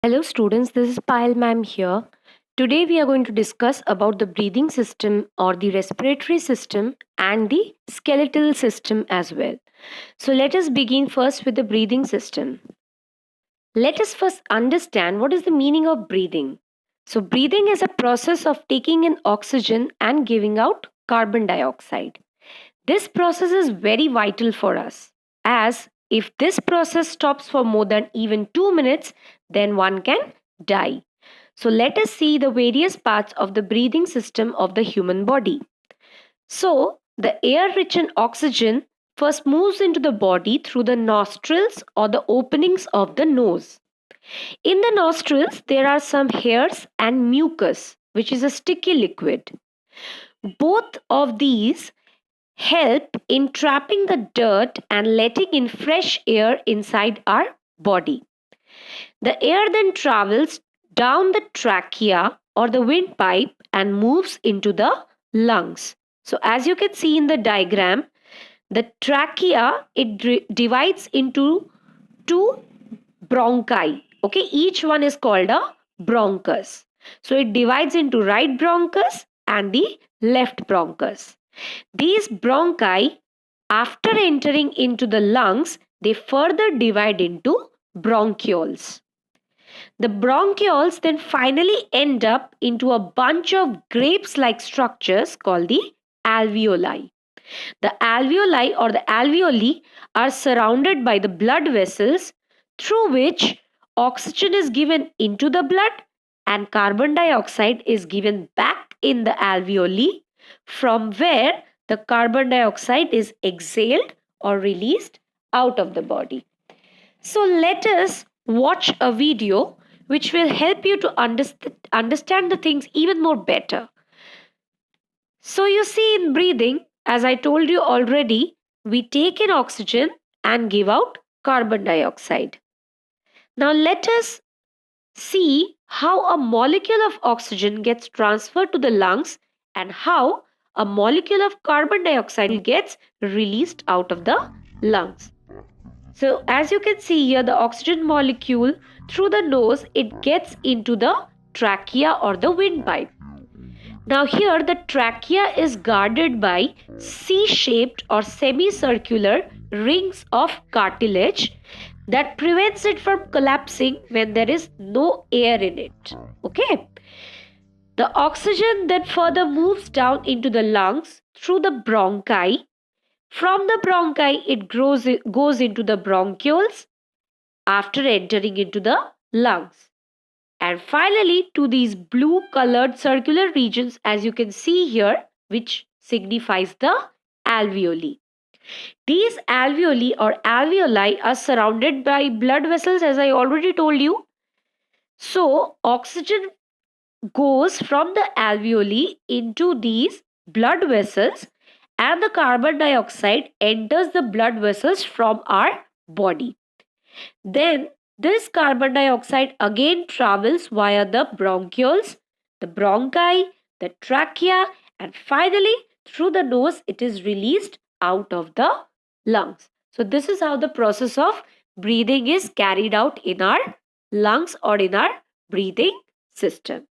Hello students, this is Payal ma'am here. Today we are going to discuss about the breathing system or the respiratory system and the skeletal system as well. So let us begin first with the breathing system. Let us first understand what is the meaning of breathing. So breathing is a process of taking in oxygen and giving out carbon dioxide. This process is very vital for us, as if this process stops for more than even 2 minutes, then one can die. So let us see the various parts of the breathing system of the human body. So the air rich in oxygen first moves into the body through the nostrils or the openings of the nose. In the nostrils, there are some hairs and mucus, which is a sticky liquid. Both of these help in trapping the dirt and letting in fresh air inside our body. The air then travels down the trachea or the windpipe and moves into the lungs. So as you can see in the diagram, the trachea divides into two bronchi. Okay, each one is called a bronchus. So it divides into right bronchus and the left bronchus. These bronchi, after entering into the lungs, they further divide into bronchioles. The bronchioles then finally end up into a bunch of grapes-like structures called the alveoli. The alveoli or the alveoli are surrounded by the blood vessels through which oxygen is given into the blood and carbon dioxide is given back in the alveoli, from where the carbon dioxide is exhaled or released out of the body. So let us watch a video which will help you to understand the things even more better. So you see, in breathing, as I told you already, we take in oxygen and give out carbon dioxide. Now let us see how a molecule of oxygen gets transferred to the lungs and how a molecule of carbon dioxide gets released out of the lungs. So as you can see here, the oxygen molecule through the nose, it gets into the trachea or the windpipe. Now here the trachea is guarded by C-shaped or semicircular rings of cartilage that prevents it from collapsing when there is no air in it. Okay. The oxygen then further moves down into the lungs through the bronchi. From the bronchi, it goes into the bronchioles after entering into the lungs. And finally, to these blue colored circular regions, as you can see here, which signifies the alveoli. These alveoli or alveoli are surrounded by blood vessels, as I already told you. So, oxygen goes from the alveoli into these blood vessels, and the carbon dioxide enters the blood vessels from our body. Then this carbon dioxide again travels via the bronchioles, the bronchi, the trachea, and finally through the nose it is released out of the lungs. So this is how the process of breathing is carried out in our lungs or in our breathing system.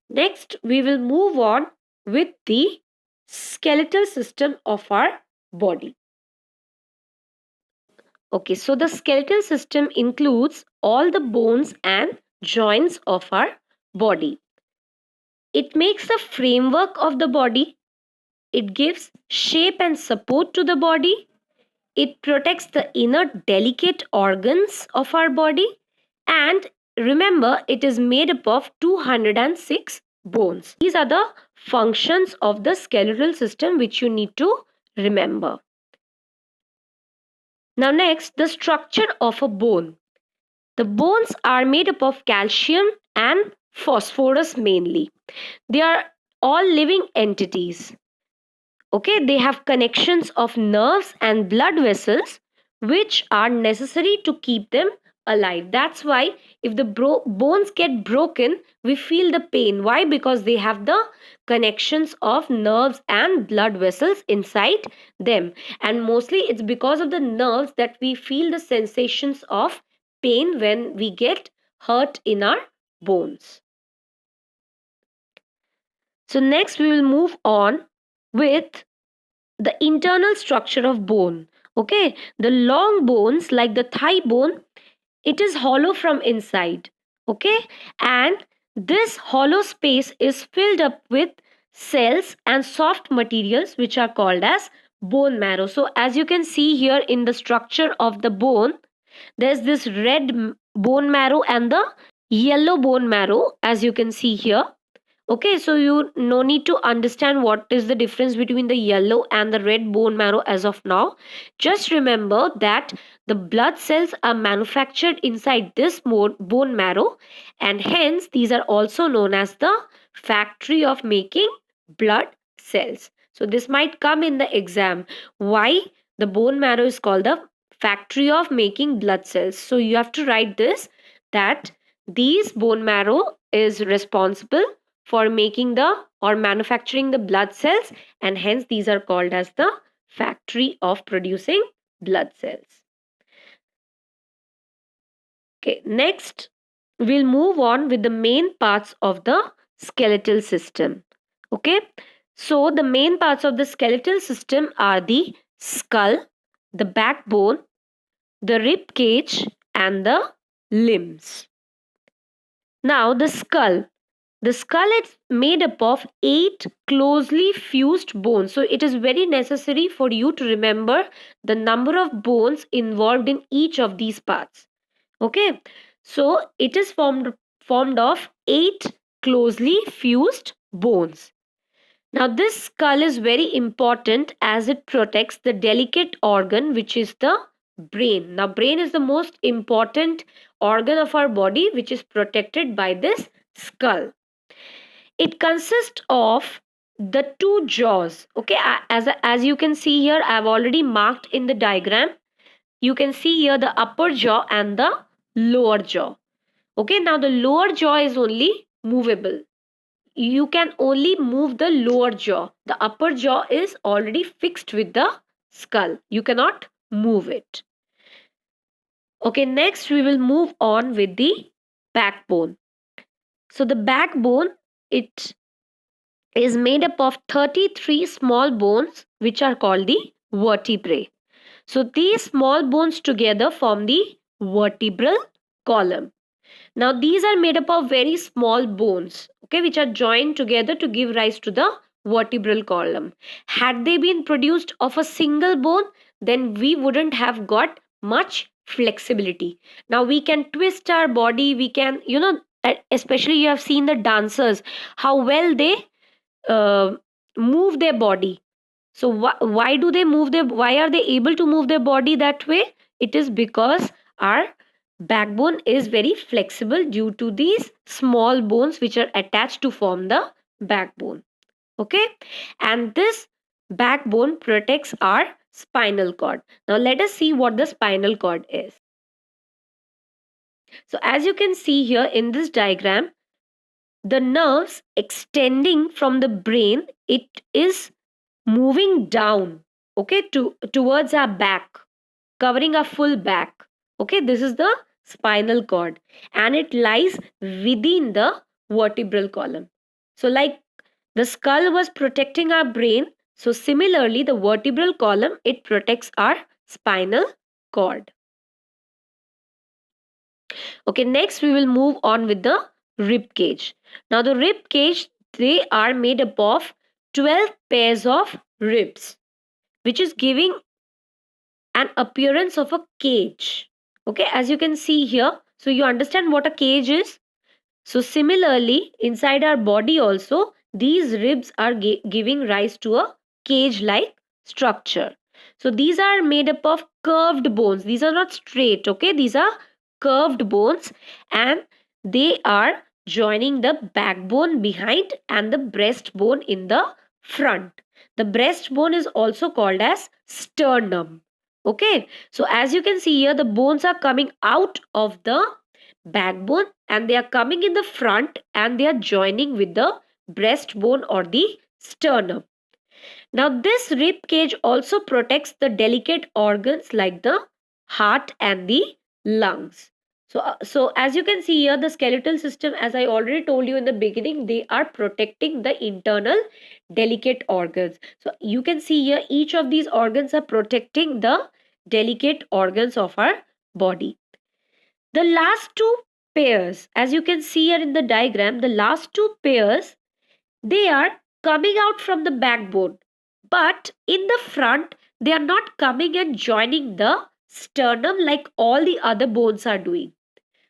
Next, we will move on with the skeletal system of our body. Okay, so the skeletal system includes all the bones and joints of our body. It makes the framework of the body, it gives shape and support to the body, it protects the inner delicate organs of our body, and remember, it is made up of 206 bones. These are the functions of the skeletal system which you need to remember. Now, next, the structure of a bone. The bones are made up of calcium and phosphorus mainly. They are all living entities. Okay, they have connections of nerves and blood vessels which are necessary to keep them alive. That's why if the bones get broken, we feel the pain. Why? Because they have the connections of nerves and blood vessels inside them. And mostly it's because of the nerves that we feel the sensations of pain when we get hurt in our bones. So next we will move on with the internal structure of bone. Okay, the long bones like the thigh bone, it is hollow from inside. Okay, and this hollow space is filled up with cells and soft materials which are called as bone marrow. So as you can see here in the structure of the bone, there's this red bone marrow and the yellow bone marrow, as you can see here. Okay, so you no need to understand what is the difference between the yellow and the red bone marrow as of now. Just remember that the blood cells are manufactured inside this bone marrow, and hence these are also known as the factory of making blood cells. So this might come in the exam. Why the bone marrow is called the factory of making blood cells? So you have to write this, that these bone marrow is responsible for making the or manufacturing the blood cells, and hence these are called as the factory of producing blood cells. Okay, next we'll move on with the main parts of the skeletal system. Okay, so the main parts of the skeletal system are the skull, the backbone, the rib cage, and the limbs. Now the skull. The skull is made up of 8 closely fused bones. So it is very necessary for you to remember the number of bones involved in each of these parts. Okay. So it is formed of 8 closely fused bones. Now this skull is very important as it protects the delicate organ which is the brain. Now brain is the most important organ of our body which is protected by this skull. It consists of the two jaws. Okay, as you can see here, I've already marked in the diagram. You can see here the upper jaw and the lower jaw. Okay, now the lower jaw is only movable. You can only move the lower jaw. The upper jaw is already fixed with the skull. You cannot move it. Okay, next we will move on with the backbone. So the backbone, it is made up of 33 small bones which are called the vertebrae. So these small bones together form the vertebral column. Now these are made up of very small bones, okay, which are joined together to give rise to the vertebral column. Had they been produced of a single bone, then we wouldn't have got much flexibility. Now we can twist our body, we can, especially you have seen the dancers, how well they move their body. So why do they move their, why are they able to move their body that way? It is because our backbone is very flexible due to these small bones which are attached to form the backbone. Okay, and this backbone protects our spinal cord. Now let us see what the spinal cord is. So as you can see here in this diagram, the nerves extending from the brain, it is moving down, okay, towards our back, covering our full back. Okay, this is the spinal cord, and it lies within the vertebral column. So like the skull was protecting our brain, so similarly the vertebral column, it protects our spinal cord. Okay, next we will move on with the rib cage. Now the rib cage, they are made up of 12 pairs of ribs, which is giving an appearance of a cage. Okay, as you can see here, so you understand what a cage is. So similarly, inside our body also, these ribs are giving rise to a cage-like structure. So these are made up of curved bones. These are not straight, okay? These are curved bones, and they are joining the backbone behind and the breastbone in the front. The breastbone is also called as sternum. Okay, so as you can see here, the bones are coming out of the backbone and they are coming in the front and they are joining with the breastbone or the sternum. Now this rib cage also protects the delicate organs like the heart and the lungs. So as you can see here, the skeletal system, as I already told you in the beginning, they are protecting the internal delicate organs. So you can see here, each of these organs are protecting the delicate organs of our body. The last two pairs, as you can see here in the diagram, the last two pairs, they are coming out from the backbone. But in the front, they are not coming and joining the sternum like all the other bones are doing.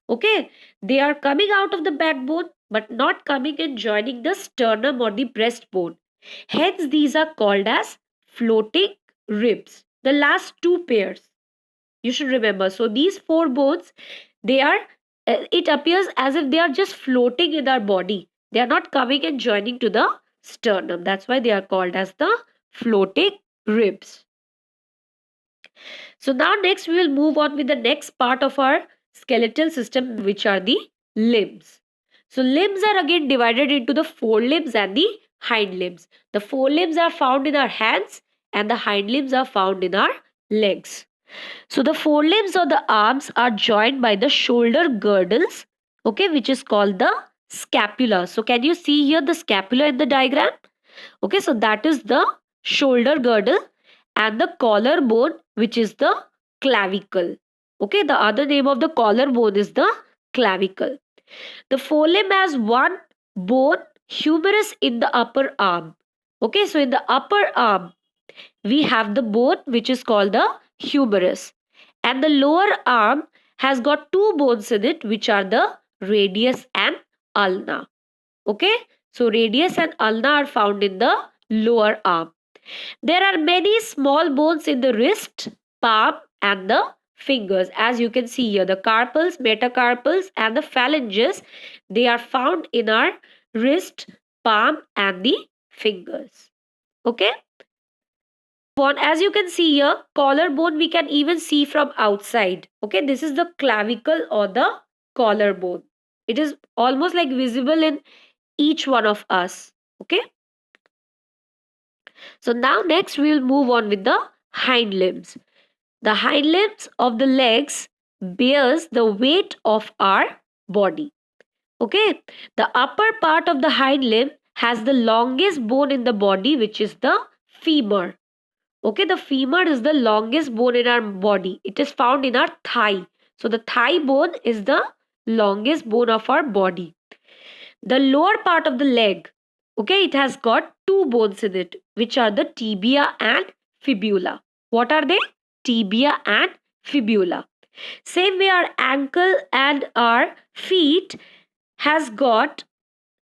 Okay, they are coming out of the backbone but not coming and joining the sternum or the breastbone. Hence, these are called as floating ribs. The last two pairs, you should remember. So, these four bones, they are, it appears as if they are just floating in our body. They are not coming and joining to the sternum. That's why they are called as the floating ribs. So now next we will move on with the next part of our skeletal system, which are the limbs. So limbs are again divided into the forelimbs and the hind limbs. The forelimbs are found in our hands and the hind limbs are found in our legs. So the forelimbs or the arms are joined by the shoulder girdles, okay, which is called the scapula. So can you see here the scapula in the diagram? Okay, so that is the shoulder girdle, and the collarbone, which is the clavicle. Okay, the other name of the collarbone is the clavicle. The forelimb has one bone, humerus, in the upper arm. Okay, so in the upper arm, we have the bone which is called the humerus, and the lower arm has got two bones in it, which are the radius and ulna. Okay, so radius and ulna are found in the lower arm. There are many small bones in the wrist, palm, and the fingers. As you can see here, the carpals, metacarpals, and the phalanges, they are found in our wrist, palm, and the fingers. Okay. As you can see here, collarbone we can even see from outside. Okay, this is the clavicle or the collarbone. It is almost like visible in each one of us. Okay. So now next we will move on with the hind limbs. The hind limbs of the legs bears the weight of our body. Okay. The upper part of the hind limb has the longest bone in the body, which is the femur. Okay, the femur is the longest bone in our body. It is found in our thigh. So the thigh bone is the longest bone of our body. The lower part of the leg, okay, it has got two bones in it, which are the tibia and fibula. What are they? Tibia and fibula. Same way, our ankle and our feet has got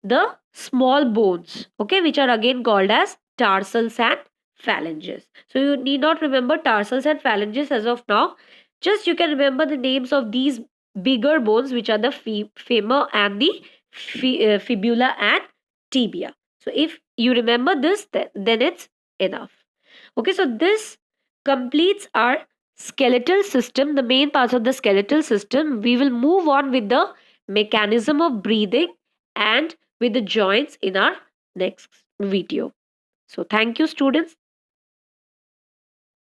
the small bones, okay, which are again called as tarsals and phalanges. So you need not remember tarsals and phalanges as of now. Just you can remember the names of these bigger bones, which are the femur and the fibula and tibia. So if you remember this, then it's enough. Okay, so this completes our skeletal system, the main parts of the skeletal system. We will move on with the mechanism of breathing and with the joints in our next video. So thank you, students.